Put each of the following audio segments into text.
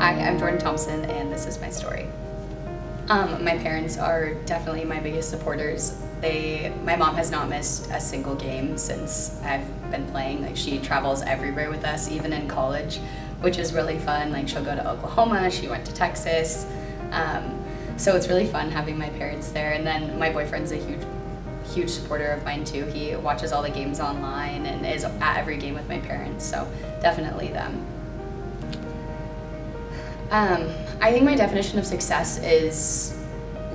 Hi, I'm Jordan Thompson, and this is my story. My parents are definitely my biggest supporters. My mom has not missed a single game since I've been playing. Like, she travels everywhere with us, even in college, which is really fun. Like, she'll go to Oklahoma, she went to Texas. So it's really fun having my parents there. And then my boyfriend's a huge supporter of mine too. He watches all the games online and is at every game with my parents, so definitely them. I think my definition of success is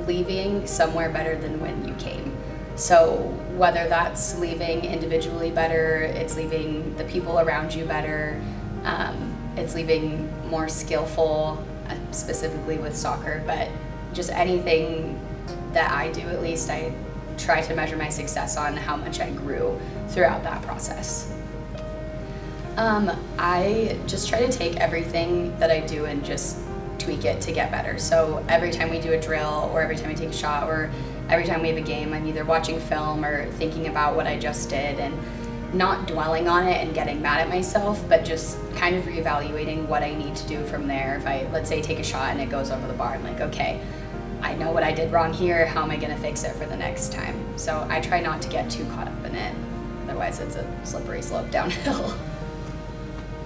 leaving somewhere better than when you came. So whether that's leaving individually better, it's leaving the people around you better, it's leaving more skillful, specifically with soccer, but just anything that I do, at least I try to measure my success on how much I grew throughout that process. I just try to take everything that I do and just tweak it to get better. So every time we do a drill, or every time I take a shot, or every time we have a game, I'm either watching film or thinking about what I just did and not dwelling on it and getting mad at myself, but just kind of reevaluating what I need to do from there. If I, let's say, take a shot and it goes over the bar, I'm like, okay, I know what I did wrong here, how am I gonna fix it for the next time? So I try not to get too caught up in it, otherwise it's a slippery slope downhill.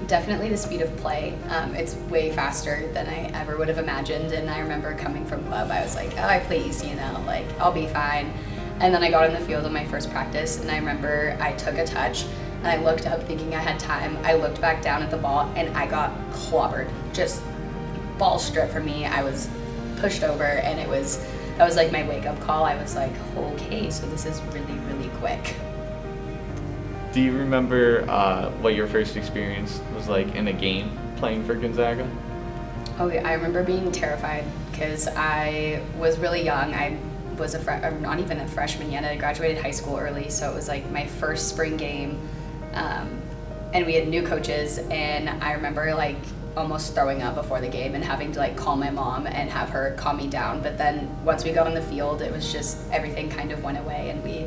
Definitely the speed of play. It's way faster than I ever would have imagined, and I remember coming from club, I was like, oh, I play easy, like, I'll be fine. And then I got in the field on my first practice, and I remember I took a touch, and I looked up thinking I had time. I looked back down at the ball, and I got clobbered. Just ball stripped from me. I was pushed over, and that was like my wake-up call. I was like, okay, so this is really, really quick. Do you remember what your first experience was like in a game playing for Gonzaga? Oh yeah, I remember being terrified because I was really young. I was not even a freshman yet. I graduated high school early, so it was like my first spring game, and we had new coaches, and I remember like almost throwing up before the game and having to like call my mom and have her calm me down. But then once we got on the field, it was just everything kind of went away, and we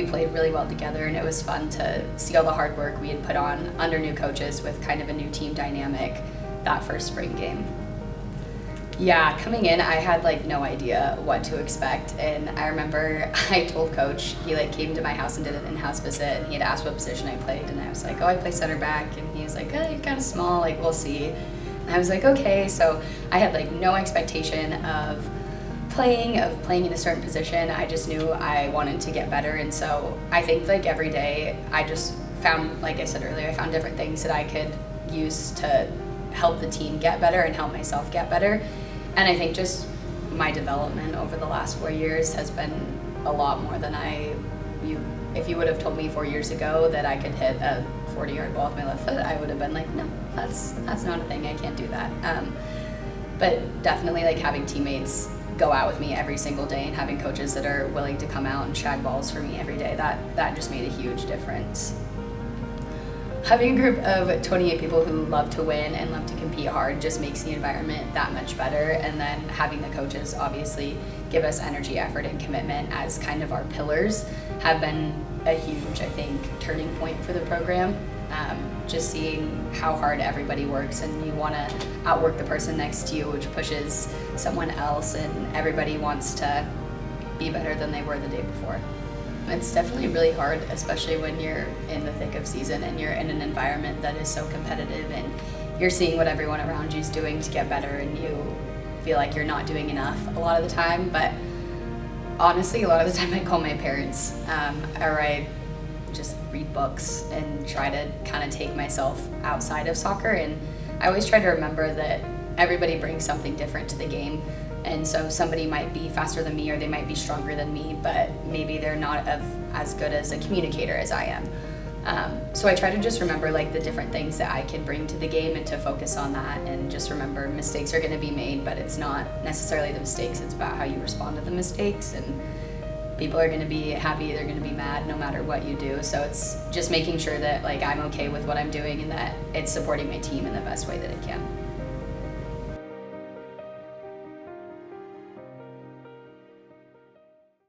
played really well together, and it was fun to see all the hard work we had put on under new coaches with kind of a new team dynamic that first spring game. Yeah, coming in, I had like no idea what to expect, and I remember I told coach, he like came to my house and did an in-house visit, and he had asked what position I played, and I was like, oh, I play center back, and he was like, oh, you're kind of small, like, we'll see. And I was like, okay, so I had like no expectation of playing in a certain position. I just knew I wanted to get better, and so I think like every day I just found, like I said earlier, I found different things that I could use to help the team get better and help myself get better. And I think just my development over the last 4 years has been a lot more than if you would have told me 4 years ago that I could hit a 40-yard ball with my left foot, I would have been like, no, that's not a thing, I can't do that. But definitely like having teammates go out with me every single day and having coaches that are willing to come out and shag balls for me every day, that just made a huge difference. Having a group of 28 people who love to win and love to compete hard just makes the environment that much better, and then having the coaches obviously give us energy, effort, and commitment as kind of our pillars have been a huge, I think, turning point for the program. Just seeing how hard everybody works, and you want to outwork the person next to you, which pushes someone else, and everybody wants to be better than they were the day before. It's definitely really hard, especially when you're in the thick of season and you're in an environment that is so competitive, and you're seeing what everyone around you is doing to get better, and you feel like you're not doing enough a lot of the time. But honestly, a lot of the time I call my parents, or I just read books and try to kind of take myself outside of soccer. And I always try to remember that everybody brings something different to the game. And so somebody might be faster than me, or they might be stronger than me, but maybe they're not as good as a communicator as I am. So I try to just remember like the different things that I can bring to the game and to focus on that, and just remember mistakes are going to be made, but it's not necessarily the mistakes, it's about how you respond to the mistakes. And people are going to be happy, they're going to be mad, no matter what you do. So it's just making sure that like I'm okay with what I'm doing and that it's supporting my team in the best way that it can.